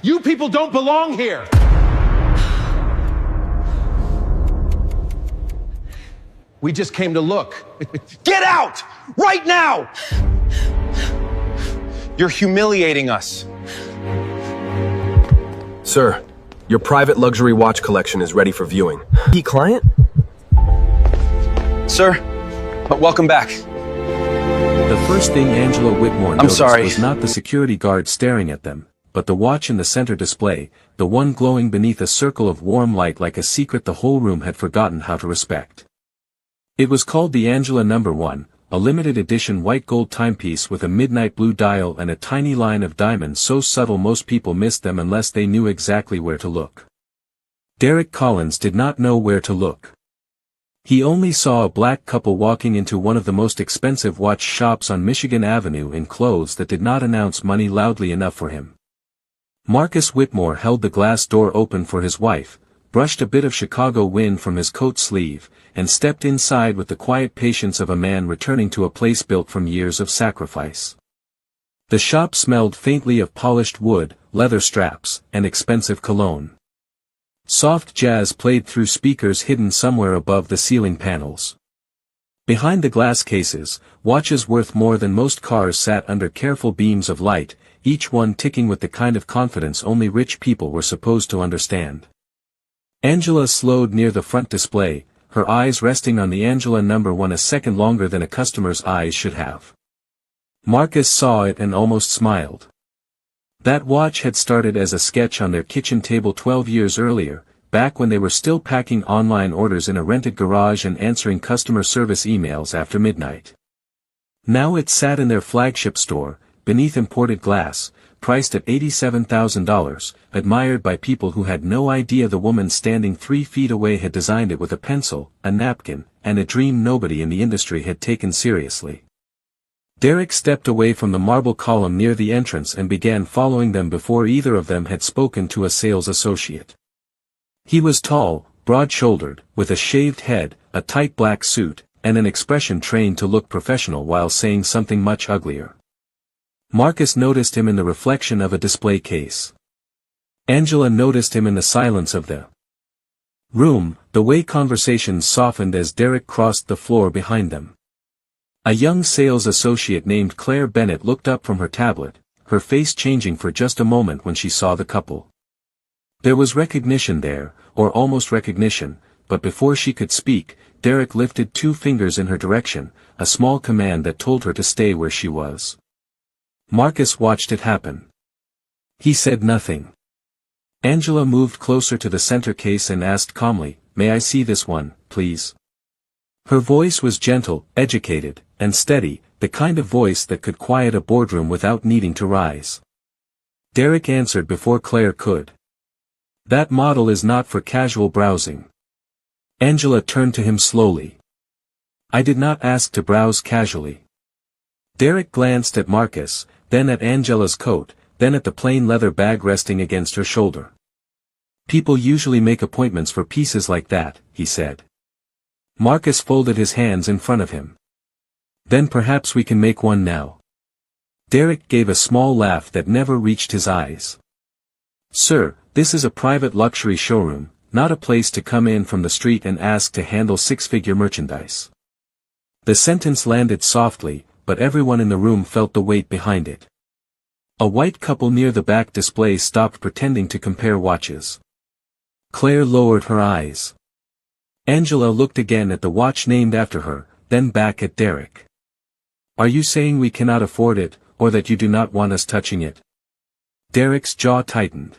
You people don't belong here! We just came to look. Get out! Right now! You're humiliating us. Sir, your private luxury watch collection is ready for viewing. Client? Sir, welcome back. The first thing Angela Whitmore noticed was not the security guard staring at them, but the watch in the center display, the one glowing beneath a circle of warm light like a secret the whole room had forgotten how to respect. It was called the Angela No. 1, a limited edition white gold timepiece with a midnight blue dial and a tiny line of diamonds so subtle most people missed them unless they knew exactly where to look. Derek Collins did not know where to look. He only saw a black couple walking into one of the most expensive watch shops on Michigan Avenue in clothes that did not announce money loudly enough for him. Marcus Whitmore held the glass door open for his wife, brushed a bit of Chicago wind from his coat sleeve, and stepped inside with the quiet patience of a man returning to a place built from years of sacrifice. The shop smelled faintly of polished wood, leather straps, and expensive cologne. Soft jazz played through speakers hidden somewhere above the ceiling panels. Behind the glass cases, watches worth more than most cars sat under careful beams of light, each one ticking with the kind of confidence only rich people were supposed to understand. Angela slowed near the front display, her eyes resting on the Angela No. 1 a second longer than a customer's eyes should have. Marcus saw it and almost smiled. That watch had started as a sketch on their kitchen table 12 years earlier, back when they were still packing online orders in a rented garage and answering customer service emails after midnight. Now it sat in their flagship store, beneath imported glass, priced at $87,000, admired by people who had no idea the woman standing 3 feet away had designed it with a pencil, a napkin, and a dream nobody in the industry had taken seriously. Derek stepped away from the marble column near the entrance and began following them before either of them had spoken to a sales associate. He was tall, broad-shouldered, with a shaved head, a tight black suit, and an expression trained to look professional while saying something much uglier. Marcus noticed him in the reflection of a display case. Angela noticed him in the silence of the room, the way conversations softened as Derek crossed the floor behind them. A young sales associate named Claire Bennett looked up from her tablet, her face changing for just a moment when she saw the couple. There was recognition there, or almost recognition, but before she could speak, Derek lifted 2 fingers in her direction, a small command that told her to stay where she was. Marcus watched it happen. He said nothing. Angela moved closer to the center case and asked calmly, "May I see this one, please?" Her voice was gentle, educated, and steady, the kind of voice that could quiet a boardroom without needing to rise. Derek answered before Claire could. "That model is not for casual browsing." Angela turned to him slowly. "I did not ask to browse casually." Derek glanced at Marcus, then at Angela's coat, then at the plain leather bag resting against her shoulder. "People usually make appointments for pieces like that," he said. Marcus folded his hands in front of him. "Then perhaps we can make one now." Derek gave a small laugh that never reached his eyes. "Sir, this is a private luxury showroom, not a place to come in from the street and ask to handle 6-figure merchandise." The sentence landed softly, but everyone in the room felt the weight behind it. A white couple near the back display stopped pretending to compare watches. Claire lowered her eyes. Angela looked again at the watch named after her, then back at Derek. "Are you saying we cannot afford it, or that you do not want us touching it?" Derek's jaw tightened.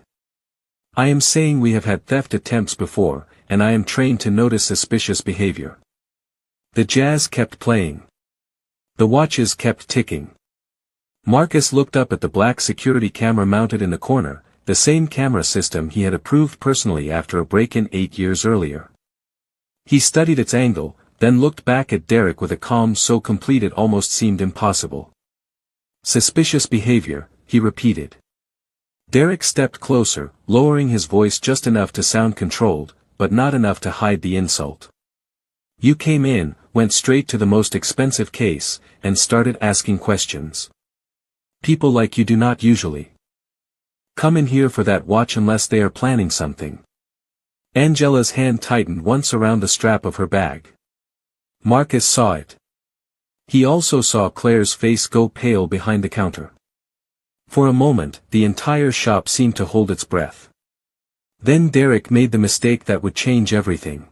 "I am saying we have had theft attempts before, and I am trained to notice suspicious behavior." The jazz kept playing. The watches kept ticking. Marcus looked up at the black security camera mounted in the corner, the same camera system he had approved personally after a break-in 8 years earlier. He studied its angle, then looked back at Derek with a calm so complete it almost seemed impossible. "Suspicious behavior," he repeated. Derek stepped closer, lowering his voice just enough to sound controlled, but not enough to hide the insult. "You came in, went straight to the most expensive case, and started asking questions. People like you do not usually." Come in here for that watch unless they are planning something. Angela's hand tightened once around the strap of her bag. Marcus saw it. He also saw Claire's face go pale behind the counter. For a moment, the entire shop seemed to hold its breath. Then Derek made the mistake that would change everything.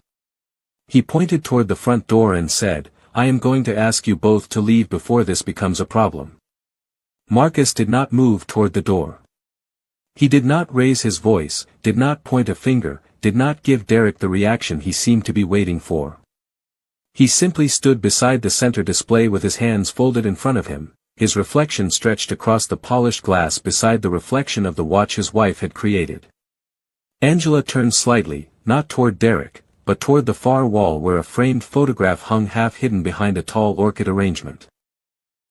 He pointed toward the front door and said, "I am going to ask you both to leave before this becomes a problem." Marcus did not move toward the door. He did not raise his voice, did not point a finger, did not give Derek the reaction he seemed to be waiting for. He simply stood beside the center display with his hands folded in front of him, his reflection stretched across the polished glass beside the reflection of the watch his wife had created. Angela turned slightly, not toward Derek, but toward the far wall where a framed photograph hung half-hidden behind a tall orchid arrangement.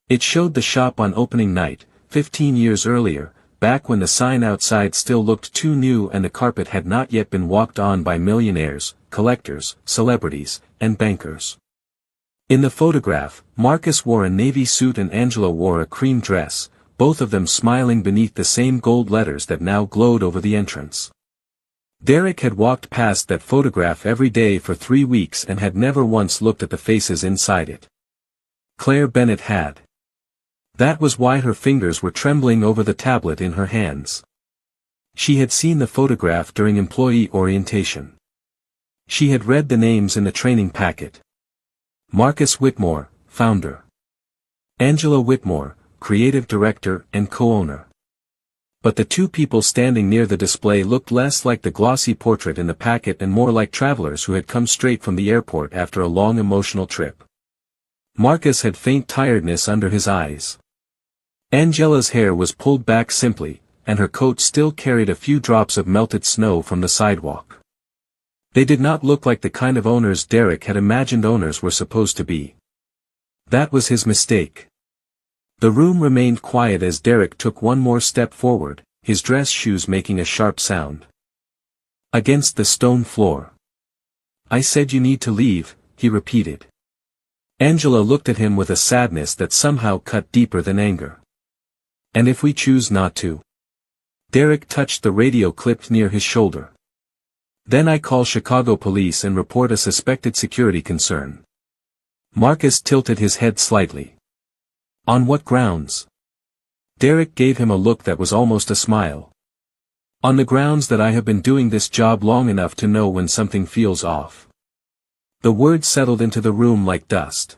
It showed the shop on opening night, 15 years earlier, back when the sign outside still looked too new and the carpet had not yet been walked on by millionaires, collectors, celebrities, and bankers. In the photograph, Marcus wore a navy suit and Angela wore a cream dress, both of them smiling beneath the same gold letters that now glowed over the entrance. Derek had walked past that photograph every day for 3 weeks and had never once looked at the faces inside it. Claire Bennett had. That was why her fingers were trembling over the tablet in her hands. She had seen the photograph during employee orientation. She had read the names in the training packet. Marcus Whitmore, founder. Angela Whitmore, creative director and co-owner. But the two people standing near the display looked less like the glossy portrait in the packet and more like travelers who had come straight from the airport after a long emotional trip. Marcus had faint tiredness under his eyes. Angela's hair was pulled back simply, and her coat still carried a few drops of melted snow from the sidewalk. They did not look like the kind of owners Derek had imagined owners were supposed to be. That was his mistake. The room remained quiet as Derek took one more step forward, his dress shoes making a sharp sound. Against the stone floor. "I said you need to leave," he repeated. Angela looked at him with a sadness that somehow cut deeper than anger. "And if we choose not to?" Derek touched the radio clipped near his shoulder. "Then I call Chicago police and report a suspected security concern." Marcus tilted his head slightly. "On what grounds?" Derek gave him a look that was almost a smile. "On the grounds that I have been doing this job long enough to know when something feels off." The word settled into the room like dust.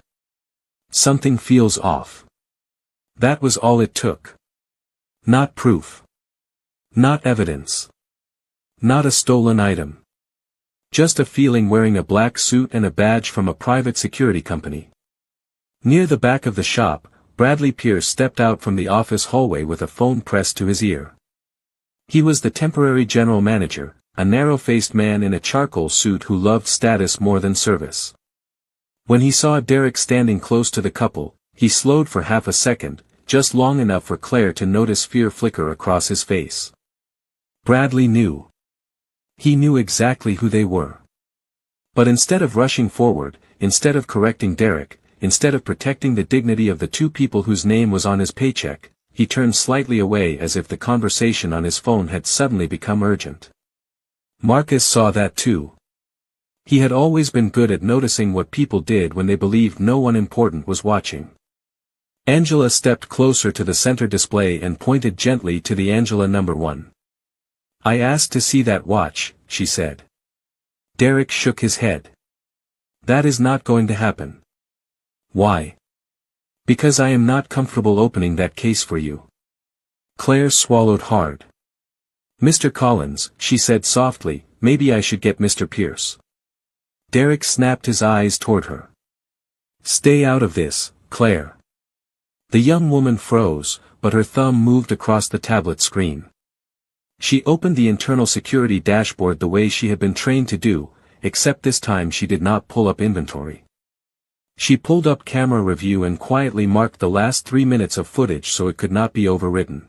Something feels off. That was all it took. Not proof. Not evidence. Not a stolen item. Just a feeling wearing a black suit and a badge from a private security company. Near the back of the shop, Bradley Pierce stepped out from the office hallway with a phone pressed to his ear. He was the temporary general manager, a narrow-faced man in a charcoal suit who loved status more than service. When he saw Derek standing close to the couple, he slowed for half a second, just long enough for Claire to notice fear flicker across his face. Bradley knew. He knew exactly who they were. But instead of rushing forward, instead of correcting Derek, instead of protecting the dignity of the two people whose name was on his paycheck, he turned slightly away as if the conversation on his phone had suddenly become urgent. Marcus saw that too. He had always been good at noticing what people did when they believed no one important was watching. Angela stepped closer to the center display and pointed gently to the Angela number 1. "I asked to see that watch," she said. Derek shook his head. "That is not going to happen." "Why?" "Because I am not comfortable opening that case for you." Claire swallowed hard. "Mr. Collins," she said softly, "maybe I should get Mr. Pierce." Derek snapped his eyes toward her. "Stay out of this, Claire." The young woman froze, but her thumb moved across the tablet screen. She opened the internal security dashboard the way she had been trained to do, except this time she did not pull up inventory. She pulled up camera review and quietly marked the last 3 minutes of footage so it could not be overwritten.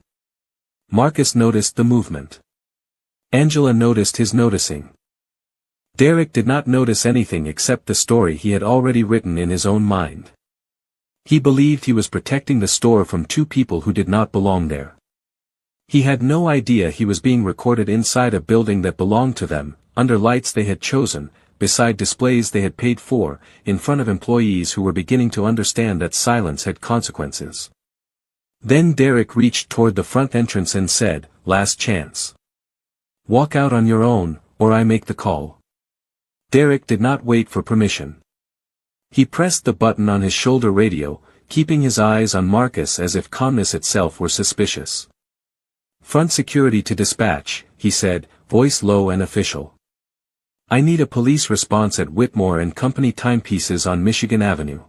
Marcus noticed the movement. Angela noticed his noticing. Derek did not notice anything except the story he had already written in his own mind. He believed he was protecting the store from two people who did not belong there. He had no idea he was being recorded inside a building that belonged to them, under lights they had chosen, beside displays they had paid for, in front of employees who were beginning to understand that silence had consequences. Then Derek reached toward the front entrance and said, "Last chance. Walk out on your own, or I make the call." Derek did not wait for permission. He pressed the button on his shoulder radio, keeping his eyes on Marcus as if calmness itself were suspicious. "Front security to dispatch," he said, voice low and official. "I need a police response at Whitmore and Company timepieces on Michigan Avenue.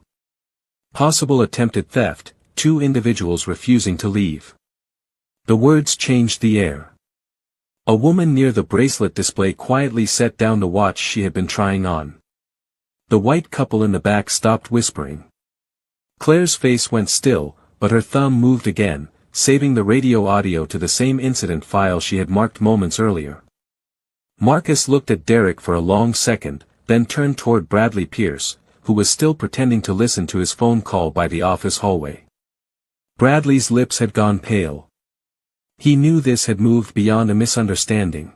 Possible attempted theft, 2 individuals refusing to leave." The words changed the air. A woman near the bracelet display quietly set down the watch she had been trying on. The white couple in the back stopped whispering. Claire's face went still, but her thumb moved again, saving the radio audio to the same incident file she had marked moments earlier. Marcus looked at Derek for a long second, then turned toward Bradley Pierce, who was still pretending to listen to his phone call by the office hallway. Bradley's lips had gone pale. He knew this had moved beyond a misunderstanding.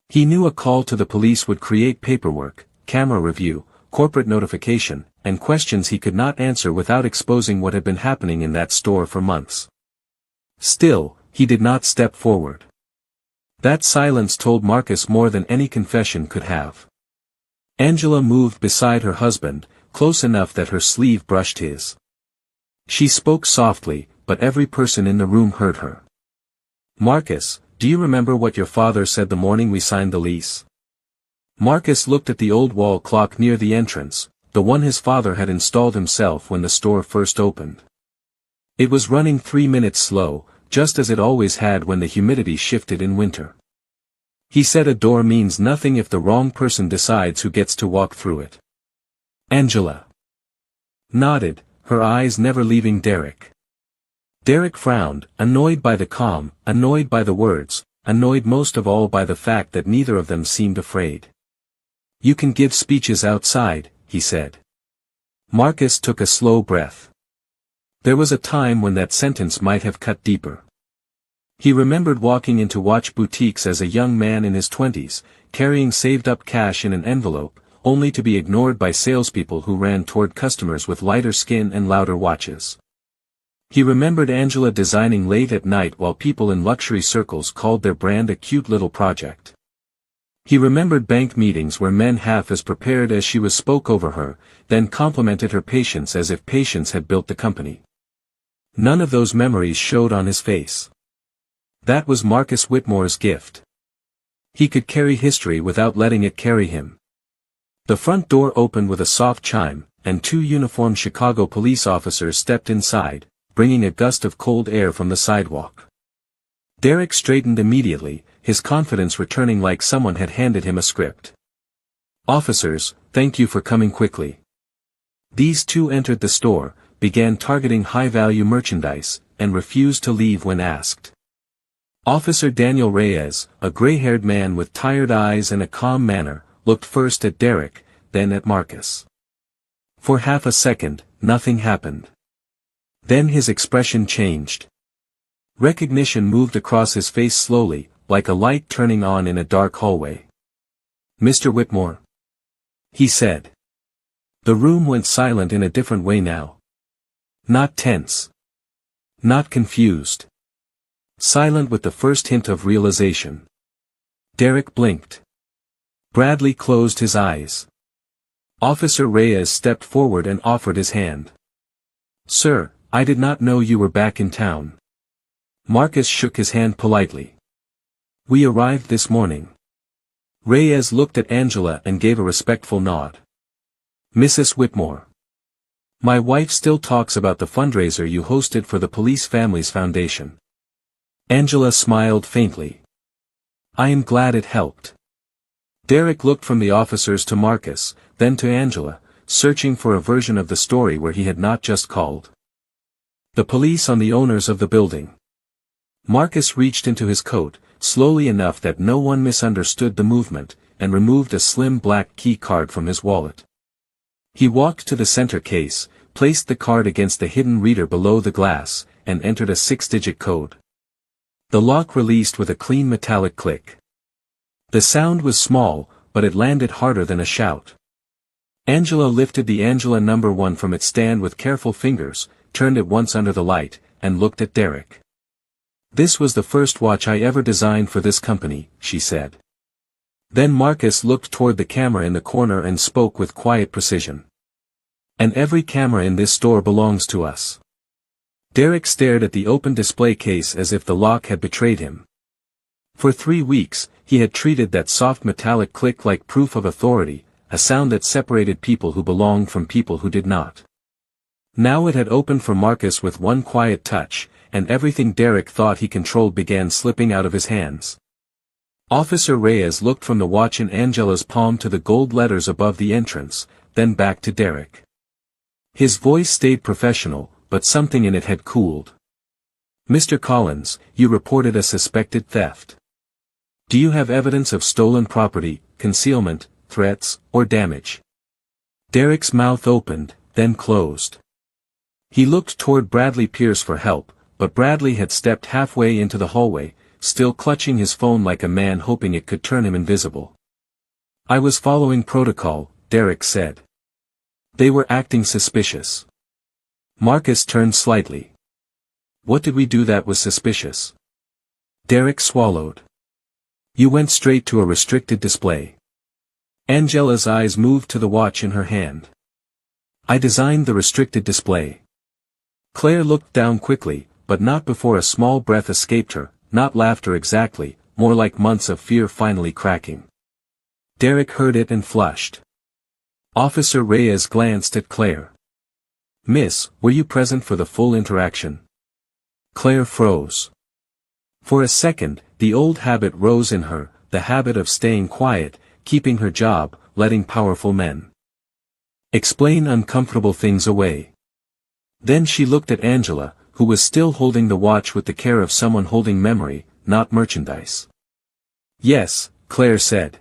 He knew a call to the police would create paperwork, camera review, corporate notification, and questions he could not answer without exposing what had been happening in that store for months. Still, he did not step forward. That silence told Marcus more than any confession could have. Angela moved beside her husband, close enough that her sleeve brushed his. She spoke softly, but every person in the room heard her. "Marcus, do you remember what your father said the morning we signed the lease?" Marcus looked at the old wall clock near the entrance, the one his father had installed himself when the store first opened. It was running 3 minutes slow, just as it always had when the humidity shifted in winter. He said a door means nothing if the wrong person decides who gets to walk through it. Angela nodded, her eyes never leaving Derek. Derek frowned, annoyed by the calm, annoyed by the words, annoyed most of all by the fact that neither of them seemed afraid. "You can give speeches outside," he said. Marcus took a slow breath. There was a time when that sentence might have cut deeper. He remembered walking into watch boutiques as a young man in his 20s, carrying saved-up cash in an envelope, only to be ignored by salespeople who ran toward customers with lighter skin and louder watches. He remembered Angela designing late at night while people in luxury circles called their brand a cute little project. He remembered bank meetings where men half as prepared as she was spoke over her, then complimented her patience as if patience had built the company. None of those memories showed on his face. That was Marcus Whitmore's gift. He could carry history without letting it carry him. The front door opened with a soft chime, and 2 uniformed Chicago police officers stepped inside, bringing a gust of cold air from the sidewalk. Derek straightened immediately, his confidence returning like someone had handed him a script. "Officers, thank you for coming quickly." These 2 entered the store, began targeting high-value merchandise, and refused to leave when asked. Officer Daniel Reyes, a gray-haired man with tired eyes and a calm manner, looked first at Derek, then at Marcus. For half a second, nothing happened. Then his expression changed. Recognition moved across his face slowly, like a light turning on in a dark hallway. "Mr. Whitmore," he said. The room went silent in a different way now. Not tense. Not confused. Silent with the first hint of realization. Derek blinked. Bradley closed his eyes. Officer Reyes stepped forward and offered his hand. "Sir, I did not know you were back in town." Marcus shook his hand politely. "We arrived this morning." Reyes looked at Angela and gave a respectful nod. "Mrs. Whitmore. My wife still talks about the fundraiser you hosted for the Police Families Foundation." Angela smiled faintly. "I am glad it helped." Derek looked from the officers to Marcus, then to Angela, searching for a version of the story where he had not just called. "The police on the owners of the building." Marcus reached into his coat, slowly enough that no one misunderstood the movement, and removed a slim black key card from his wallet. He walked to the center case, placed the card against the hidden reader below the glass, and entered a 6-digit code. The lock released with a clean metallic click. The sound was small, but it landed harder than a shout. Angela lifted the Angela number 1 from its stand with careful fingers, turned it once under the light, and looked at Derek. "This was the first watch I ever designed for this company," she said. Then Marcus looked toward the camera in the corner and spoke with quiet precision. "And every camera in this store belongs to us." Derek stared at the open display case as if the lock had betrayed him. For 3 weeks, he had treated that soft metallic click like proof of authority, a sound that separated people who belonged from people who did not. Now it had opened for Marcus with one quiet touch, and everything Derek thought he controlled began slipping out of his hands. Officer Reyes looked from the watch in Angela's palm to the gold letters above the entrance, then back to Derek. His voice stayed professional, but something in it had cooled. "Mr. Collins, you reported a suspected theft. Do you have evidence of stolen property, concealment, threats, or damage?" Derek's mouth opened, then closed. He looked toward Bradley Pierce for help, but Bradley had stepped halfway into the hallway, still clutching his phone like a man hoping it could turn him invisible. "I was following protocol," Derek said. "They were acting suspicious." Marcus turned slightly. "What did we do that was suspicious?" Derek swallowed. "You went straight to a restricted display." Angela's eyes moved to the watch in her hand. "I designed the restricted display." Claire looked down quickly, but not before a small breath escaped her, not laughter exactly, more like months of fear finally cracking. Derek heard it and flushed. Officer Reyes glanced at Claire. "Miss, were you present for the full interaction?" Claire froze. For a second, the old habit rose in her, the habit of staying quiet, keeping her job, letting powerful men explain uncomfortable things away. Then she looked at Angela, who was still holding the watch with the care of someone holding memory, not merchandise. "Yes," Claire said.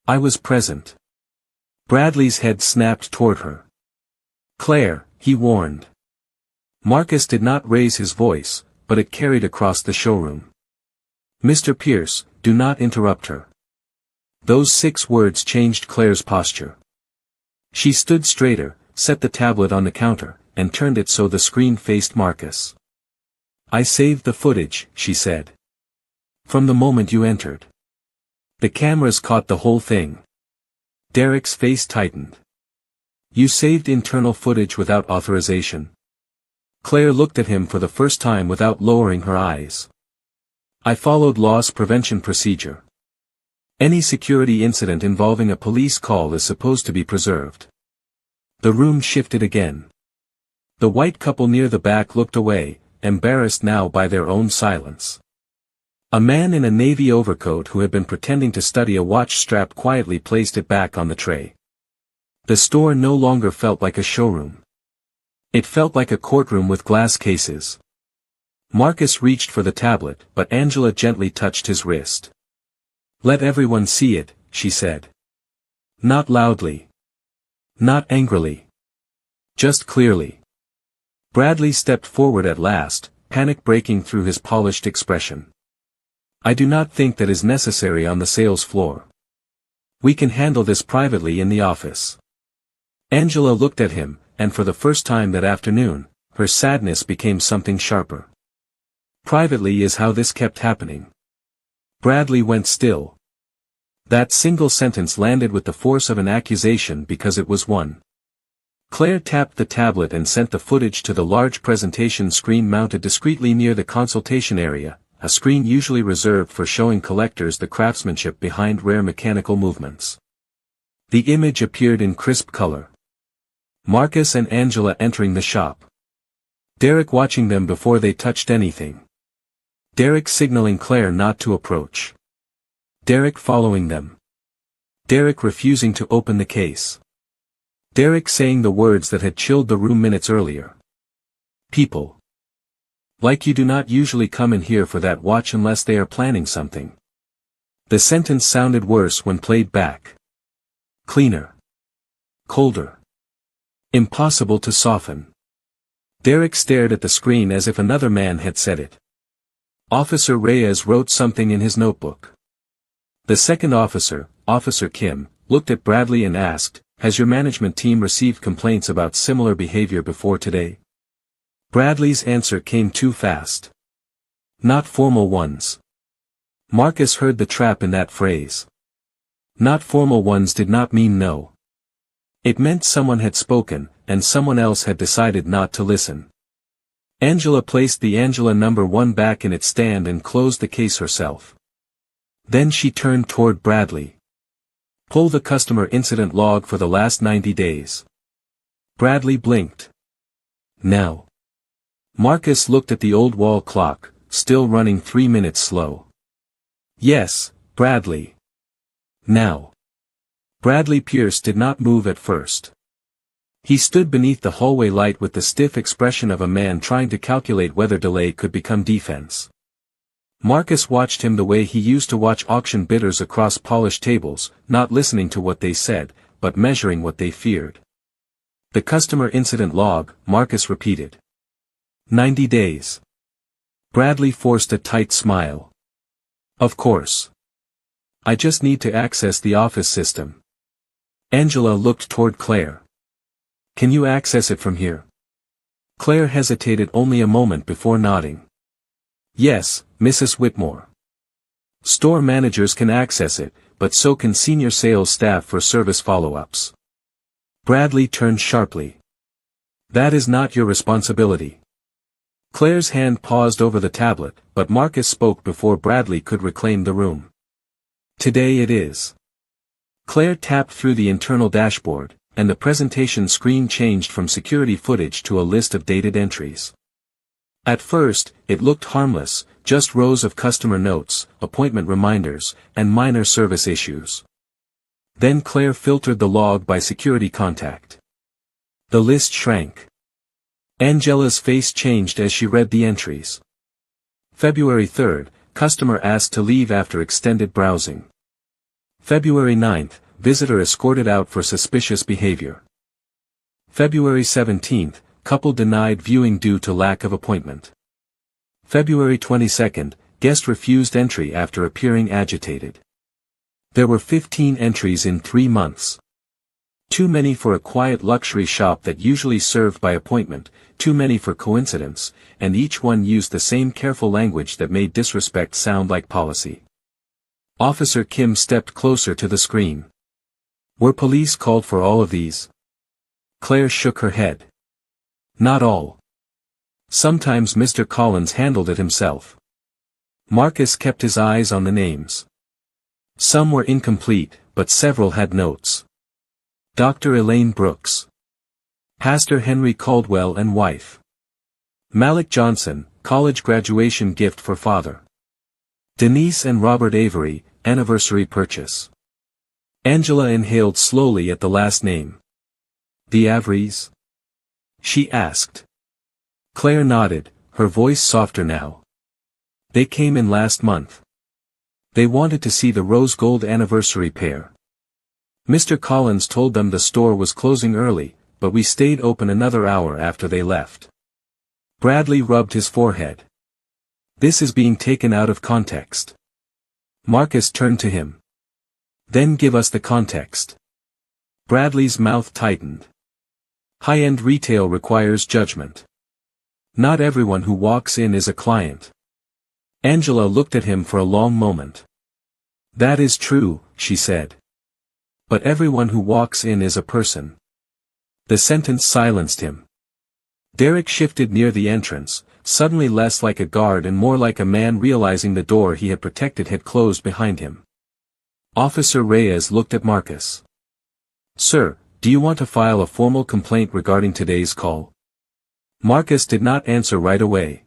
"I was present." Bradley's head snapped toward her. "Claire," he warned. Marcus did not raise his voice, but it carried across the showroom. "Mr. Pierce, do not interrupt her." Those 6 words changed Claire's posture. She stood straighter, set the tablet on the counter, and turned it so the screen faced Marcus. "I saved the footage," she said. "From the moment you entered. The cameras caught the whole thing." Derek's face tightened. "You saved internal footage without authorization?" Claire looked at him for the first time without lowering her eyes. "I followed loss prevention procedure. Any security incident involving a police call is supposed to be preserved." The room shifted again. The white couple near the back looked away, embarrassed now by their own silence. A man in a navy overcoat who had been pretending to study a watch strap quietly placed it back on the tray. The store no longer felt like a showroom. It felt like a courtroom with glass cases. Marcus reached for the tablet, but Angela gently touched his wrist. "Let everyone see it," she said. Not loudly. Not angrily. Just clearly. Bradley stepped forward at last, panic breaking through his polished expression. "I do not think that is necessary on the sales floor. We can handle this privately in the office." Angela looked at him, and for the first time that afternoon, her sadness became something sharper. Privately is how this kept happening. Bradley went still. That single sentence landed with the force of an accusation because it was one. Claire tapped the tablet and sent the footage to the large presentation screen mounted discreetly near the consultation area, a screen usually reserved for showing collectors the craftsmanship behind rare mechanical movements. The image appeared in crisp color. Marcus and Angela entering the shop. Derek watching them before they touched anything. Derek signaling Claire not to approach. Derek following them. Derek refusing to open the case. Derek saying the words that had chilled the room minutes earlier. "People. Like you do not usually come in here for that watch unless they are planning something." The sentence sounded worse when played back. Cleaner. Colder. Impossible to soften. Derek stared at the screen as if another man had said it. Officer Reyes wrote something in his notebook. The second officer, Officer Kim, looked at Bradley and asked, "Has your management team received complaints about similar behavior before today?" Bradley's answer came too fast. "Not formal ones." Marcus heard the trap in that phrase. Not formal ones did not mean no. It meant someone had spoken, and someone else had decided not to listen. Angela placed the Angela number 1 back in its stand and closed the case herself. Then she turned toward Bradley. "Pull the customer incident log for the last 90 days. Bradley blinked. "Now." Marcus looked at the old wall clock, still running 3 minutes slow. "Yes, Bradley. Now." Bradley Pierce did not move at first. He stood beneath the hallway light with the stiff expression of a man trying to calculate whether delay could become defense. Marcus watched him the way he used to watch auction bidders across polished tables, not listening to what they said, but measuring what they feared. "The customer incident log," Marcus repeated. 90 days. Bradley forced a tight smile. "Of course. I just need to access the office system." Angela looked toward Claire. "Can you access it from here?" Claire hesitated only a moment before nodding. "Yes, Mrs. Whitmore. Store managers can access it, but so can senior sales staff for service follow-ups." Bradley turned sharply. "That is not your responsibility." Claire's hand paused over the tablet, but Marcus spoke before Bradley could reclaim the room. "Today it is." Claire tapped through the internal dashboard, and the presentation screen changed from security footage to a list of dated entries. At first, it looked harmless, just rows of customer notes, appointment reminders, and minor service issues. Then Claire filtered the log by security contact. The list shrank. Angela's face changed as she read the entries. February 3rd, customer asked to leave after extended browsing. February 9th, visitor escorted out for suspicious behavior. February 17th, couple denied viewing due to lack of appointment. February 22nd, guest refused entry after appearing agitated. There were 15 entries in 3 months. Too many for a quiet luxury shop that usually served by appointment, too many for coincidence, and each one used the same careful language that made disrespect sound like policy. Officer Kim stepped closer to the screen. "Were police called for all of these?" Claire shook her head. "Not all. Sometimes Mr. Collins handled it himself." Marcus kept his eyes on the names. Some were incomplete, but several had notes. Dr. Elaine Brooks. Pastor Henry Caldwell and wife. Malik Johnson, college graduation gift for father. Denise and Robert Avery, anniversary purchase. Angela inhaled slowly at the last name. "The Averys?" she asked. Claire nodded, her voice softer now. "They came in last month. They wanted to see the rose gold anniversary pair. Mr. Collins told them the store was closing early, but we stayed open another hour after they left." Bradley rubbed his forehead. "This is being taken out of context." Marcus turned to him. "Then give us the context." Bradley's mouth tightened. "High-end retail requires judgment. Not everyone who walks in is a client." Angela looked at him for a long moment. "That is true," she said. "But everyone who walks in is a person." The sentence silenced him. Derek shifted near the entrance, suddenly less like a guard and more like a man realizing the door he had protected had closed behind him. Officer Reyes looked at Marcus. "Sir, do you want to file a formal complaint regarding today's call?" Marcus did not answer right away.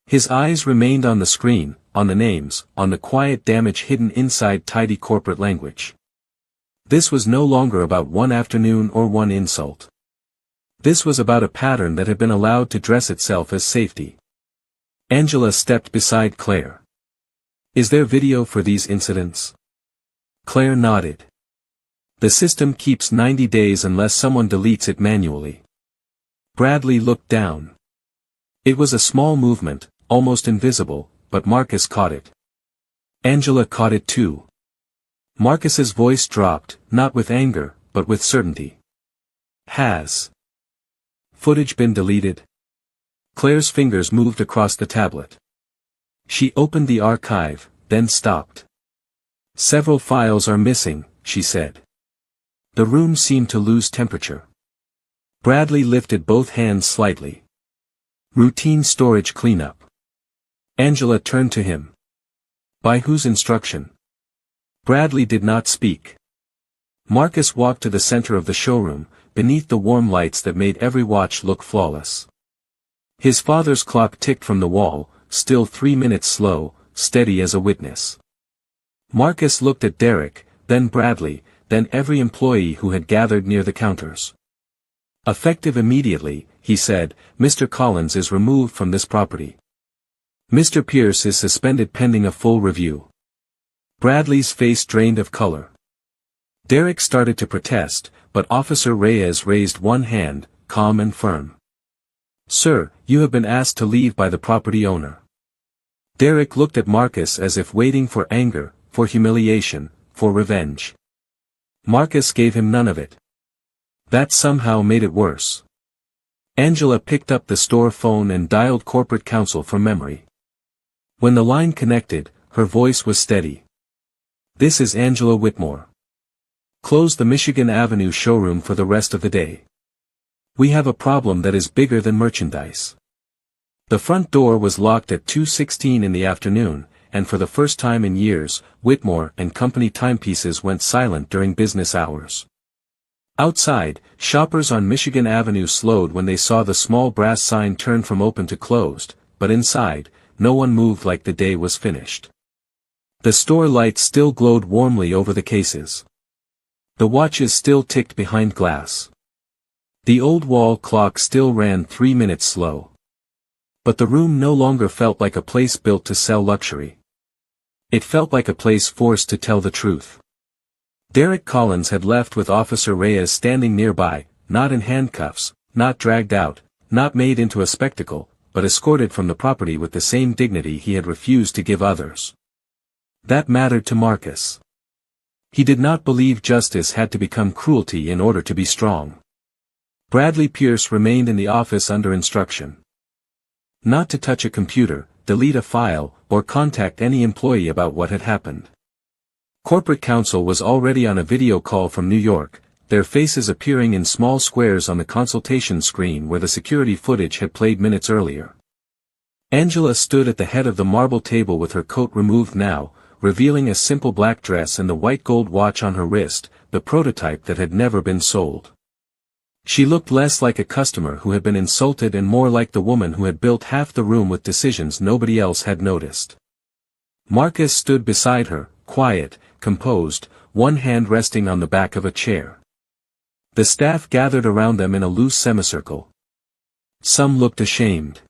His eyes remained on the screen, on the names, on the quiet damage hidden inside tidy corporate language. This was no longer about one afternoon or one insult. This was about a pattern that had been allowed to dress itself as safety. Angela stepped beside Claire. "Is there video for these incidents?" Claire nodded. "The system keeps 90 days unless someone deletes it manually." Bradley looked down. It was a small movement, almost invisible, but Marcus caught it. Angela caught it too. Marcus's voice dropped, not with anger, but with certainty. Has footage been deleted? Claire's fingers moved across the tablet. She opened the archive, then stopped. Several files are missing, she said. The room seemed to lose temperature. Bradley lifted both hands slightly. Routine storage cleanup. Angela turned to him. By whose instruction? Bradley did not speak. Marcus walked to the center of the showroom, beneath the warm lights that made every watch look flawless. His father's clock ticked from the wall, still 3 minutes slow, steady as a witness. Marcus looked at Derek, then Bradley, then every employee who had gathered near the counters. Effective immediately, he said, Mr. Collins is removed from this property. Mr. Pierce is suspended pending a full review. Bradley's face drained of color. Derek started to protest, but Officer Reyes raised one hand, calm and firm. Sir, you have been asked to leave by the property owner. Derek looked at Marcus as if waiting for anger, for humiliation, for revenge. Marcus gave him none of it. That somehow made it worse. Angela picked up the store phone and dialed corporate counsel from memory. When the line connected, her voice was steady. This is Angela Whitmore. Close the Michigan Avenue showroom for the rest of the day. We have a problem that is bigger than merchandise. The front door was locked at 2:16 in the afternoon, and for the first time in years, Whitmore and Company timepieces went silent during business hours. Outside, shoppers on Michigan Avenue slowed when they saw the small brass sign turn from open to closed, but inside, no one moved like the day was finished. The store lights still glowed warmly over the cases. The watches still ticked behind glass. The old wall clock still ran 3 minutes slow. But the room no longer felt like a place built to sell luxury. It felt like a place forced to tell the truth. Derek Collins had left with Officer Reyes standing nearby, not in handcuffs, not dragged out, not made into a spectacle, but escorted from the property with the same dignity he had refused to give others. That mattered to Marcus. He did not believe justice had to become cruelty in order to be strong. Bradley Pierce remained in the office under instruction. Not to touch a computer, delete a file, or contact any employee about what had happened. Corporate counsel was already on a video call from New York, their faces appearing in small squares on the consultation screen where the security footage had played minutes earlier. Angela stood at the head of the marble table with her coat removed now, revealing a simple black dress and the white gold watch on her wrist, the prototype that had never been sold. She looked less like a customer who had been insulted and more like the woman who had built half the room with decisions nobody else had noticed. Marcus stood beside her, quiet, composed, one hand resting on the back of a chair. The staff gathered around them in a loose semicircle. Some looked ashamed.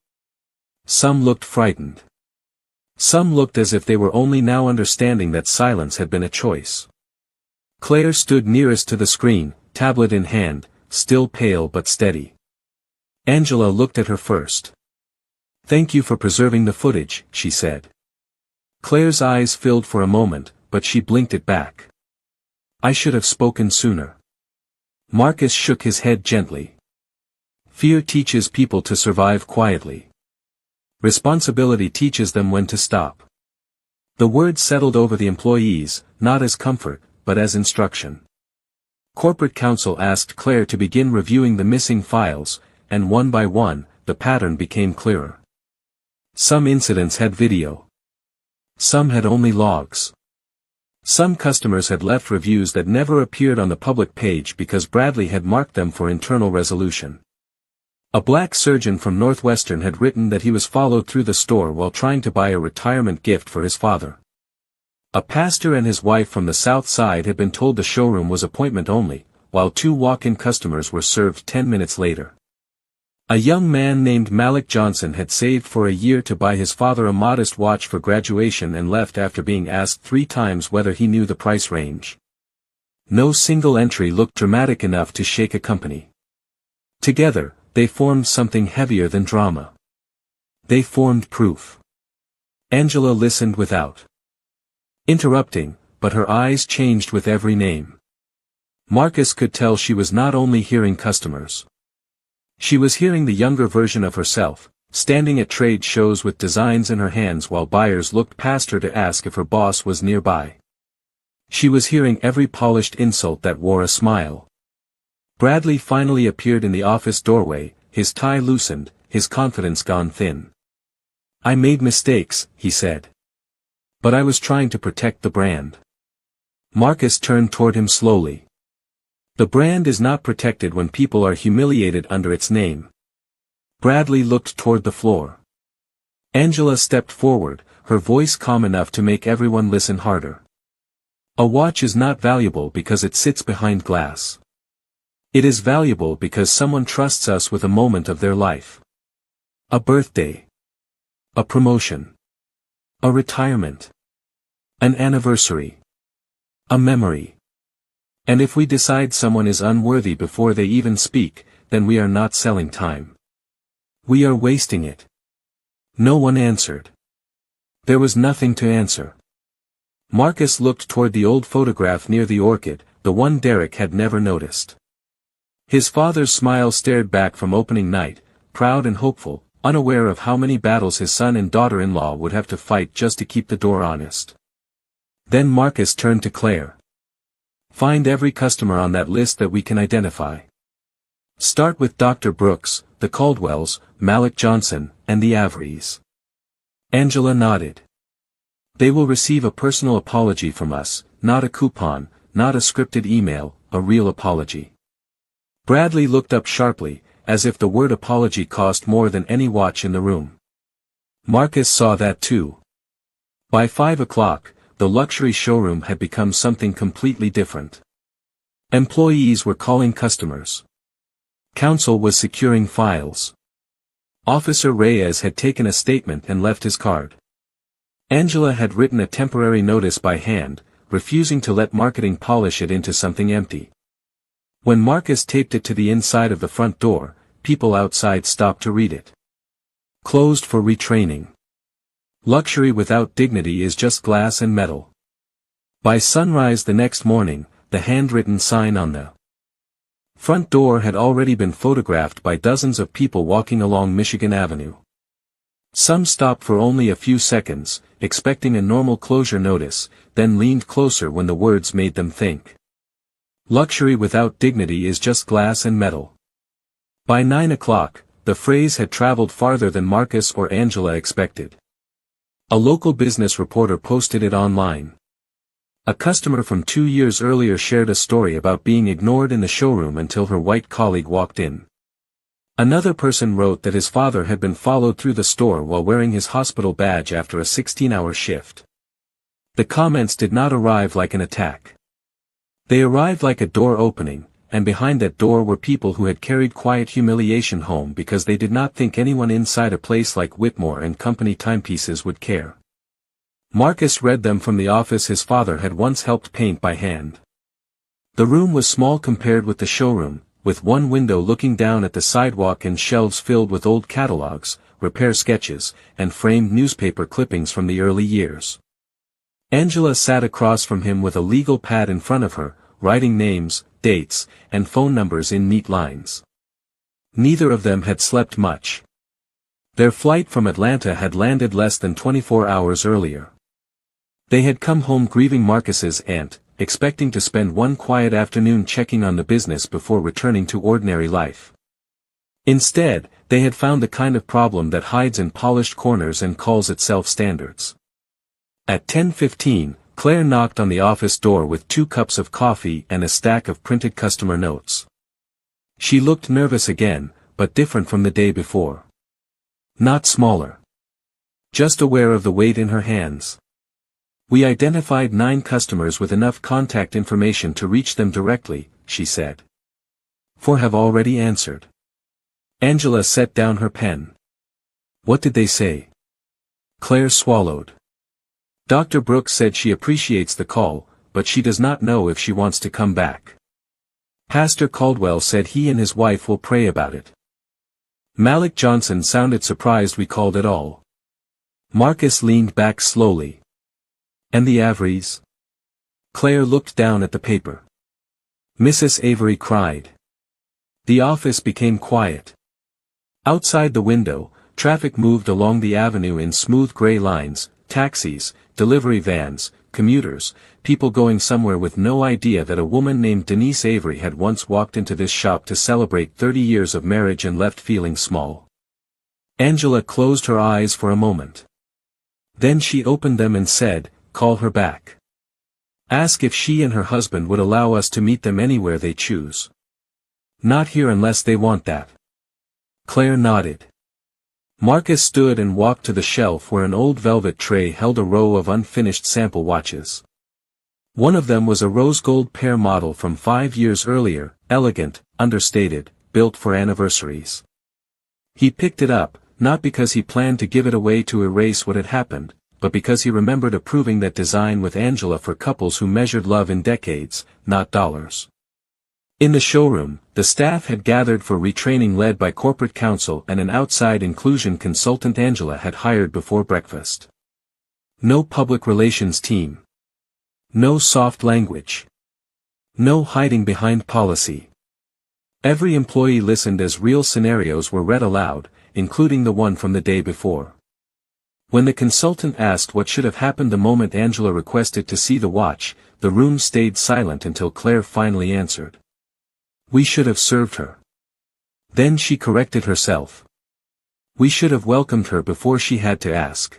Some looked frightened. Some looked as if they were only now understanding that silence had been a choice. Claire stood nearest to the screen, tablet in hand, still pale but steady. Angela looked at her first. "Thank you for preserving the footage," she said. Claire's eyes filled for a moment, but she blinked it back. "I should have spoken sooner." Marcus shook his head gently. "Fear teaches people to survive quietly. Responsibility teaches them when to stop." The words settled over the employees, not as comfort, but as instruction. Corporate counsel asked Claire to begin reviewing the missing files, and one by one, the pattern became clearer. Some incidents had video. Some had only logs. Some customers had left reviews that never appeared on the public page because Bradley had marked them for internal resolution. A black surgeon from Northwestern had written that he was followed through the store while trying to buy a retirement gift for his father. A pastor and his wife from the South Side had been told the showroom was appointment only, while 2 walk-in customers were served 10 minutes later. A young man named Malik Johnson had saved for a year to buy his father a modest watch for graduation and left after being asked 3 times whether he knew the price range. No single entry looked dramatic enough to shake a company. Together, they formed something heavier than drama. They formed proof. Angela listened without interrupting, but her eyes changed with every name. Marcus could tell she was not only hearing customers. She was hearing the younger version of herself, standing at trade shows with designs in her hands while buyers looked past her to ask if her boss was nearby. She was hearing every polished insult that wore a smile. Bradley finally appeared in the office doorway, his tie loosened, his confidence gone thin. "I made mistakes," he said. "But I was trying to protect the brand." Marcus turned toward him slowly. "The brand is not protected when people are humiliated under its name." Bradley looked toward the floor. Angela stepped forward, her voice calm enough to make everyone listen harder. "A watch is not valuable because it sits behind glass. It is valuable because someone trusts us with a moment of their life. A birthday. A promotion. A retirement. An anniversary. A memory. And if we decide someone is unworthy before they even speak, then we are not selling time. We are wasting it." No one answered. There was nothing to answer. Marcus looked toward the old photograph near the orchid, the one Derek had never noticed. His father's smile stared back from opening night, proud and hopeful, unaware of how many battles his son and daughter-in-law would have to fight just to keep the door honest. Then Marcus turned to Claire. "Find every customer on that list that we can identify. Start with Dr. Brooks, the Caldwells, Malik Johnson, and the Averys." Angela nodded. "They will receive a personal apology from us, not a coupon, not a scripted email, a real apology." Bradley looked up sharply, as if the word apology cost more than any watch in the room. Marcus saw that too. By 5 o'clock, the luxury showroom had become something completely different. Employees were calling customers. Counsel was securing files. Officer Reyes had taken a statement and left his card. Angela had written a temporary notice by hand, refusing to let marketing polish it into something empty. When Marcus taped it to the inside of the front door, people outside stopped to read it. Closed for retraining. Luxury without dignity is just glass and metal. By sunrise the next morning, the handwritten sign on the front door had already been photographed by dozens of people walking along Michigan Avenue. Some stopped for only a few seconds, expecting a normal closure notice, then leaned closer when the words made them think. Luxury without dignity is just glass and metal. By 9 o'clock, the phrase had traveled farther than Marcus or Angela expected. A local business reporter posted it online. A customer from 2 years earlier shared a story about being ignored in the showroom until her white colleague walked in. Another person wrote that his father had been followed through the store while wearing his hospital badge after a 16-hour shift. The comments did not arrive like an attack. They arrived like a door opening, and behind that door were people who had carried quiet humiliation home because they did not think anyone inside a place like Whitmore and Company timepieces would care. Marcus read them from the office his father had once helped paint by hand. The room was small compared with the showroom, with one window looking down at the sidewalk and shelves filled with old catalogs, repair sketches, and framed newspaper clippings from the early years. Angela sat across from him with a legal pad in front of her, writing names, dates, and phone numbers in neat lines. Neither of them had slept much. Their flight from Atlanta had landed less than 24 hours earlier. They had come home grieving Marcus's aunt, expecting to spend one quiet afternoon checking on the business before returning to ordinary life. Instead, they had found the kind of problem that hides in polished corners and calls itself standards. At 10:15, Claire knocked on the office door with 2 cups of coffee and a stack of printed customer notes. She looked nervous again, but different from the day before. Not smaller. Just aware of the weight in her hands. "We identified 9 customers with enough contact information to reach them directly," she said. 4 have already answered. Angela set down her pen. "What did they say?" Claire swallowed. "Dr. Brooks said she appreciates the call, but she does not know if she wants to come back. Pastor Caldwell said he and his wife will pray about it. Malik Johnson sounded surprised we called at all. Marcus leaned back slowly. And the Averys? Claire looked down at the paper. Mrs. Avery cried. The office became quiet. Outside the window, traffic moved along the avenue in smooth gray lines, taxis, delivery vans, commuters, people going somewhere with no idea that a woman named Denise Avery had once walked into this shop to celebrate 30 years of marriage and left feeling small. Angela closed her eyes for a moment. Then she opened them and said, "Call her back. Ask if she and her husband would allow us to meet them anywhere they choose. Not here unless they want that." Claire nodded. Marcus stood and walked to the shelf where an old velvet tray held a row of unfinished sample watches. One of them was a rose gold pair model from 5 years earlier, elegant, understated, built for anniversaries. He picked it up, not because he planned to give it away to erase what had happened, but because he remembered approving that design with Angela for couples who measured love in decades, not dollars. In the showroom, the staff had gathered for retraining led by corporate counsel and an outside inclusion consultant Angela had hired before breakfast. No public relations team. No soft language. No hiding behind policy. Every employee listened as real scenarios were read aloud, including the one from the day before. When the consultant asked what should have happened the moment Angela requested to see the watch, the room stayed silent until Claire finally answered. "We should have served her." Then she corrected herself. "We should have welcomed her before she had to ask."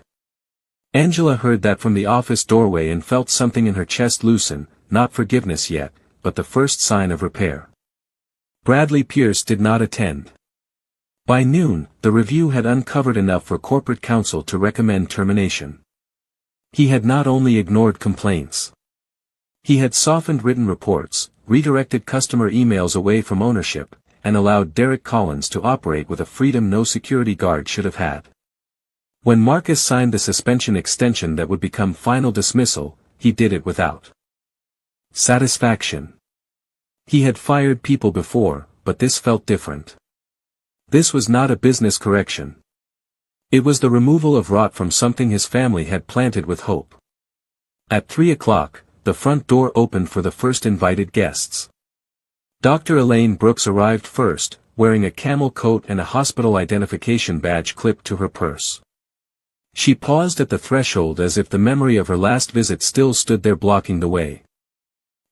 Angela heard that from the office doorway and felt something in her chest loosen, not forgiveness yet, but the first sign of repair. Bradley Pierce did not attend. By noon, the review had uncovered enough for corporate counsel to recommend termination. He had not only ignored complaints. He had softened written reports, redirected customer emails away from ownership, and allowed Derek Collins to operate with a freedom no security guard should have had. When Marcus signed the suspension extension that would become final dismissal, he did it without satisfaction. He had fired people before, but this felt different. This was not a business correction. It was the removal of rot from something his family had planted with hope. At 3 o'clock, the front door opened for the first invited guests. Dr. Elaine Brooks arrived first, wearing a camel coat and a hospital identification badge clipped to her purse. She paused at the threshold as if the memory of her last visit still stood there blocking the way.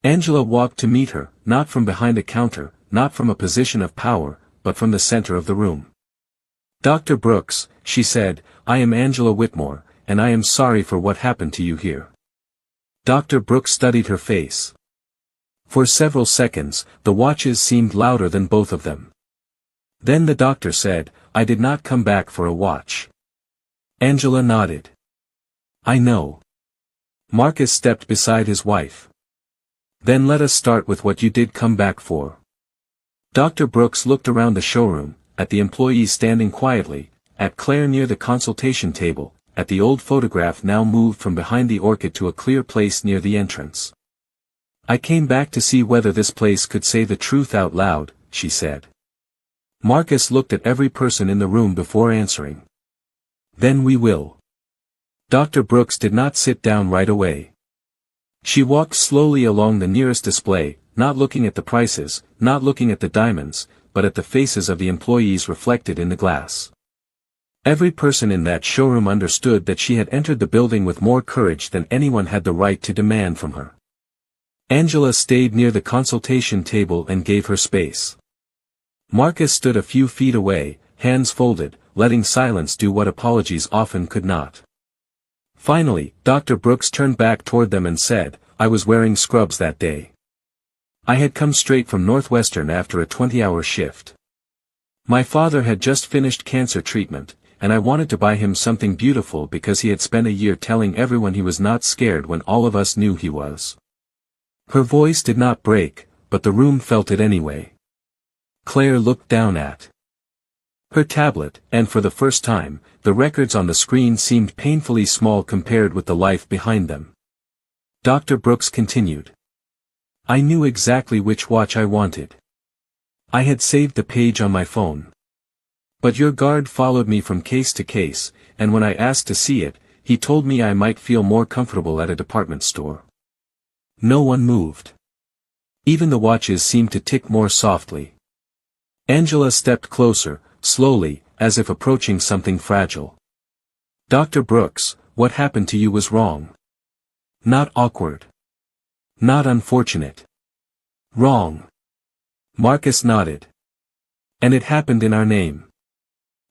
Angela walked to meet her, not from behind a counter, not from a position of power, but from the center of the room. "Dr. Brooks," she said, "I am Angela Whitmore, and I am sorry for what happened to you here." Dr. Brooks studied her face. For several seconds, the watches seemed louder than both of them. Then the doctor said, "I did not come back for a watch." Angela nodded. "I know." Marcus stepped beside his wife. "Then let us start with what you did come back for." Dr. Brooks looked around the showroom, at the employees standing quietly, at Claire near the consultation table, at the old photograph now moved from behind the orchid to a clear place near the entrance. "I came back to see whether this place could say the truth out loud," she said. Marcus looked at every person in the room before answering. "Then we will." Dr. Brooks did not sit down right away. She walked slowly along the nearest display, not looking at the prices, not looking at the diamonds, but at the faces of the employees reflected in the glass. Every person in that showroom understood that she had entered the building with more courage than anyone had the right to demand from her. Angela stayed near the consultation table and gave her space. Marcus stood a few feet away, hands folded, letting silence do what apologies often could not. Finally, Dr. Brooks turned back toward them and said, "I was wearing scrubs that day. I had come straight from Northwestern after a 20-hour shift. My father had just finished cancer treatment, and I wanted to buy him something beautiful because he had spent a year telling everyone he was not scared when all of us knew he was." Her voice did not break, but the room felt it anyway. Claire looked down at her tablet, and for the first time, the records on the screen seemed painfully small compared with the life behind them. Dr. Brooks continued. "I knew exactly which watch I wanted. I had saved the page on my phone. But your guard followed me from case to case, and when I asked to see it, he told me I might feel more comfortable at a department store. No one moved. Even the watches seemed to tick more softly. Angela stepped closer, slowly, as if approaching something fragile. Dr. Brooks, what happened to you was wrong. Not awkward. Not unfortunate. Wrong. Marcus nodded. And it happened in our name.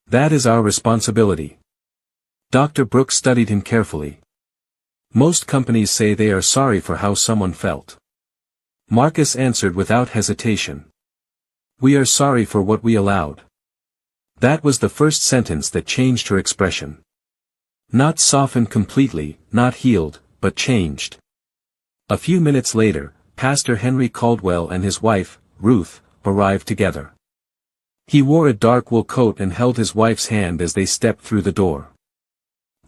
That is our responsibility. Dr. Brooks studied him carefully. Most companies say they are sorry for how someone felt. Marcus answered without hesitation. We are sorry for what we allowed. That was the first sentence that changed her expression. Not softened completely, not healed, but changed. A few minutes later, Pastor Henry Caldwell and his wife, Ruth, arrived together. He wore a dark wool coat and held his wife's hand as they stepped through the door.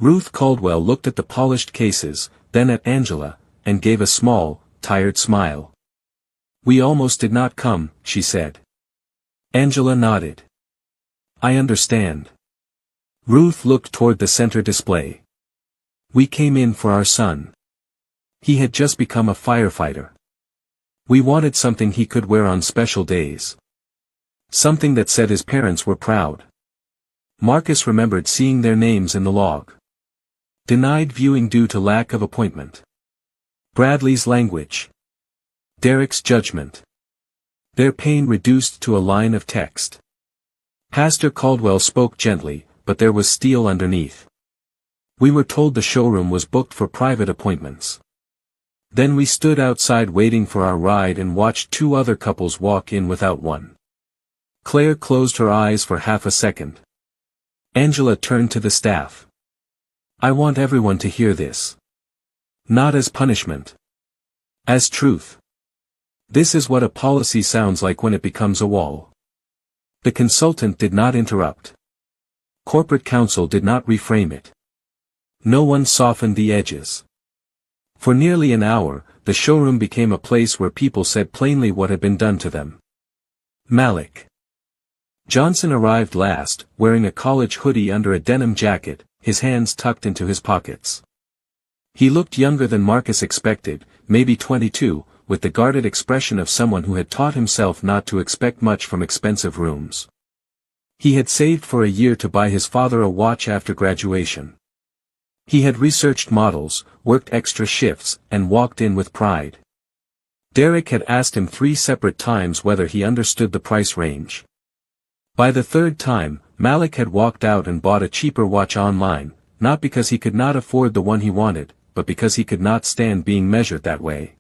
Ruth Caldwell looked at the polished cases, then at Angela, and gave a small, tired smile. We almost did not come, she said. Angela nodded. I understand. Ruth looked toward the center display. We came in for our son. He had just become a firefighter. We wanted something he could wear on special days. Something that said his parents were proud. Marcus remembered seeing their names in the log. Denied viewing due to lack of appointment. Bradley's language. Derek's judgment. Their pain reduced to a line of text. Pastor Caldwell spoke gently, but there was steel underneath. We were told the showroom was booked for private appointments. Then we stood outside waiting for our ride and watched two other couples walk in without one. Claire closed her eyes for half a second. Angela turned to the staff. I want everyone to hear this. Not as punishment. As truth. This is what a policy sounds like when it becomes a wall. The consultant did not interrupt. Corporate counsel did not reframe it. No one softened the edges. For nearly an hour, the showroom became a place where people said plainly what had been done to them. Malik. Johnson arrived last, wearing a college hoodie under a denim jacket, his hands tucked into his pockets. He looked younger than Marcus expected, maybe 22, with the guarded expression of someone who had taught himself not to expect much from expensive rooms. He had saved for a year to buy his father a watch after graduation. He had researched models, worked extra shifts, and walked in with pride. Derek had asked him 3 separate times whether he understood the price range. By the 3rd time, Malik had walked out and bought a cheaper watch online, not because he could not afford the one he wanted, but because he could not stand being measured that way.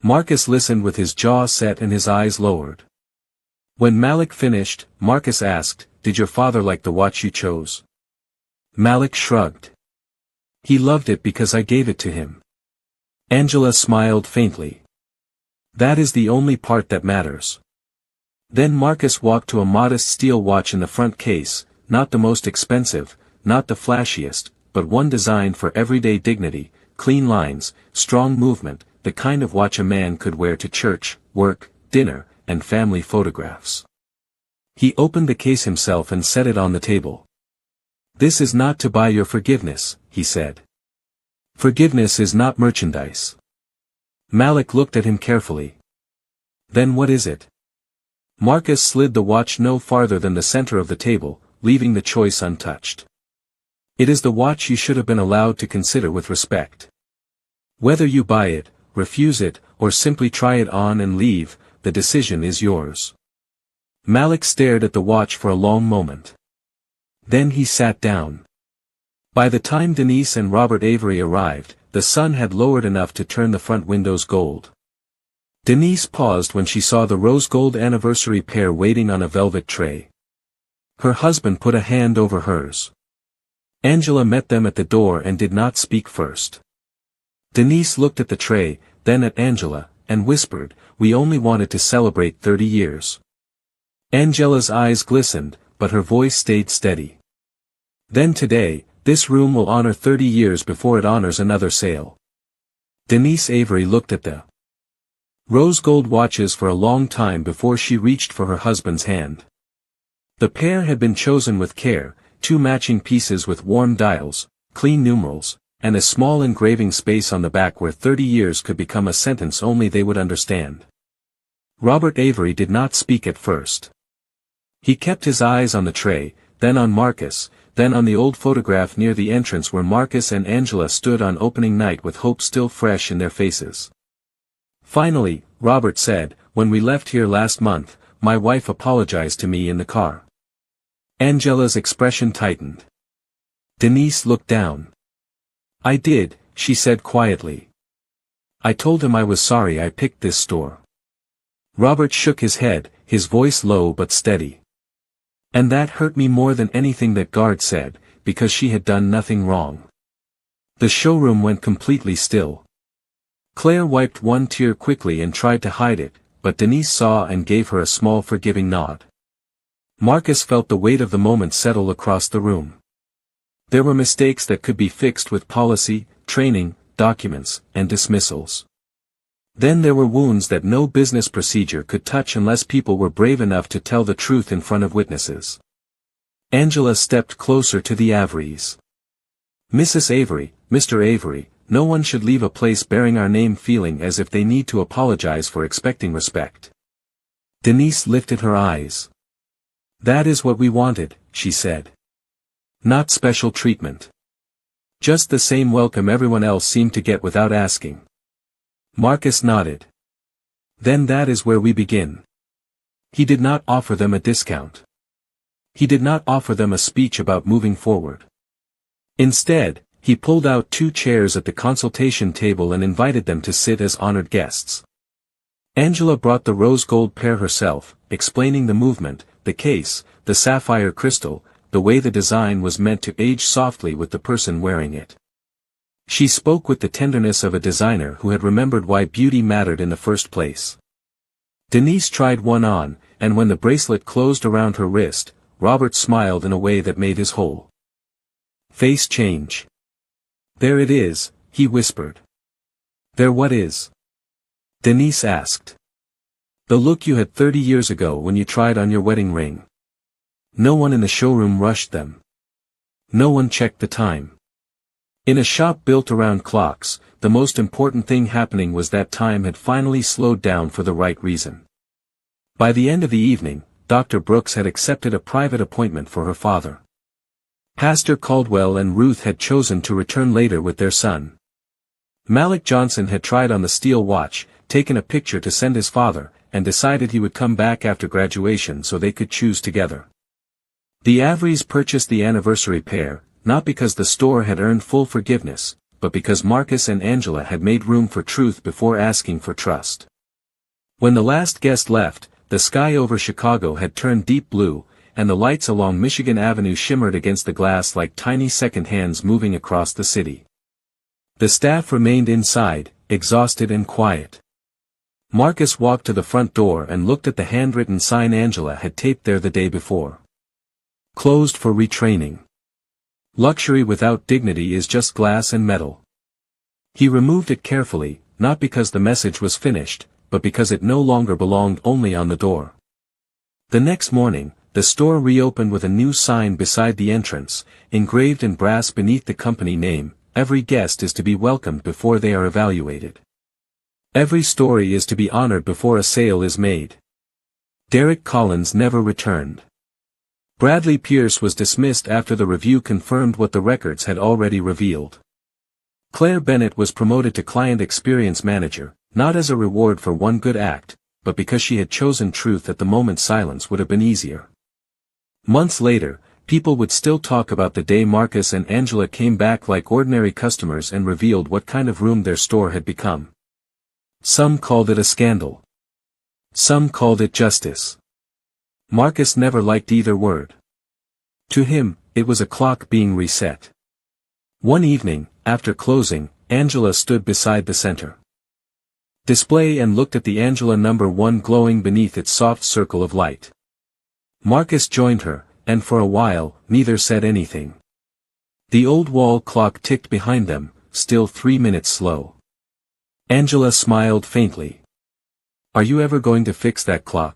Marcus listened with his jaw set and his eyes lowered. When Malik finished, Marcus asked, Did your father like the watch you chose? Malik shrugged. He loved it because I gave it to him. Angela smiled faintly. That is the only part that matters. Then Marcus walked to a modest steel watch in the front case, not the most expensive, not the flashiest, but one designed for everyday dignity, clean lines, strong movement, the kind of watch a man could wear to church, work, dinner, and family photographs. He opened the case himself and set it on the table. This is not to buy your forgiveness, he said. Forgiveness is not merchandise. Malik looked at him carefully. Then what is it? Marcus slid the watch no farther than the center of the table, leaving the choice untouched. It is the watch you should have been allowed to consider with respect. Whether you buy it, refuse it, or simply try it on and leave, the decision is yours. Malik stared at the watch for a long moment. Then he sat down. By the time Denise and Robert Avery arrived, the sun had lowered enough to turn the front windows gold. Denise paused when she saw the rose gold anniversary pair waiting on a velvet tray. Her husband put a hand over hers. Angela met them at the door and did not speak first. Denise looked at the tray, then at Angela, and whispered, We only wanted to celebrate 30 years. Angela's eyes glistened, but her voice stayed steady. Then today, this room will honor 30 years before it honors another sale. Denise Avery looked at the rose gold watches for a long time before she reached for her husband's hand. The pair had been chosen with care, two matching pieces with warm dials, clean numerals, and a small engraving space on the back where 30 years could become a sentence only they would understand. Robert Avery did not speak at first. He kept his eyes on the tray, then on Marcus, then on the old photograph near the entrance where Marcus and Angela stood on opening night with hope still fresh in their faces. Finally, Robert said, "When we left here last month, my wife apologized to me in the car." Angela's expression tightened. Denise looked down. "I did," she said quietly. "I told him I was sorry I picked this store." Robert shook his head, his voice low but steady. "And that hurt me more than anything that guard said, because she had done nothing wrong." The showroom went completely still. Claire wiped one tear quickly and tried to hide it, but Denise saw and gave her a small forgiving nod. Marcus felt the weight of the moment settle across the room. There were mistakes that could be fixed with policy, training, documents, and dismissals. Then there were wounds that no business procedure could touch unless people were brave enough to tell the truth in front of witnesses. Angela stepped closer to the Averys. "Mrs. Avery, Mr. Avery, no one should leave a place bearing our name feeling as if they need to apologize for expecting respect." Denise lifted her eyes. "That is what we wanted," she said. "Not special treatment. Just the same welcome everyone else seemed to get without asking." Marcus nodded. "Then that is where we begin." He did not offer them a discount. He did not offer them a speech about moving forward. Instead, he pulled out 2 chairs at the consultation table and invited them to sit as honored guests. Angela brought the rose-gold pair herself, explaining the movement, the case, the sapphire crystal, the way the design was meant to age softly with the person wearing it. She spoke with the tenderness of a designer who had remembered why beauty mattered in the first place. Denise tried one on, and when the bracelet closed around her wrist, Robert smiled in a way that made his whole face change. "There it is," he whispered. "There what is?" Denise asked. "The look you had 30 years ago when you tried on your wedding ring." No one in the showroom rushed them. No one checked the time. In a shop built around clocks, the most important thing happening was that time had finally slowed down for the right reason. By the end of the evening, Dr. Brooks had accepted a private appointment for her father. Pastor Caldwell and Ruth had chosen to return later with their son. Malik Johnson had tried on the steel watch, taken a picture to send his father, and decided he would come back after graduation so they could choose together. The Averys purchased the anniversary pair, not because the store had earned full forgiveness, but because Marcus and Angela had made room for truth before asking for trust. When the last guest left, the sky over Chicago had turned deep blue, and the lights along Michigan Avenue shimmered against the glass like tiny second hands moving across the city. The staff remained inside, exhausted and quiet. Marcus walked to the front door and looked at the handwritten sign Angela had taped there the day before. "Closed for retraining. Luxury without dignity is just glass and metal." He removed it carefully, not because the message was finished, but because it no longer belonged only on the door. The next morning, the store reopened with a new sign beside the entrance, engraved in brass beneath the company name, "Every guest is to be welcomed before they are evaluated. Every story is to be honored before a sale is made." Derek Collins never returned. Bradley Pierce was dismissed after the review confirmed what the records had already revealed. Claire Bennett was promoted to Client Experience Manager, not as a reward for one good act, but because she had chosen truth at the moment silence would have been easier. Months later, people would still talk about the day Marcus and Angela came back like ordinary customers and revealed what kind of room their store had become. Some called it a scandal. Some called it justice. Marcus never liked either word. To him, it was a clock being reset. One evening, after closing, Angela stood beside the center display and looked at the Angela number 1 glowing beneath its soft circle of light. Marcus joined her, and for a while, neither said anything. The old wall clock ticked behind them, still 3 minutes slow. Angela smiled faintly. "Are you ever going to fix that clock?"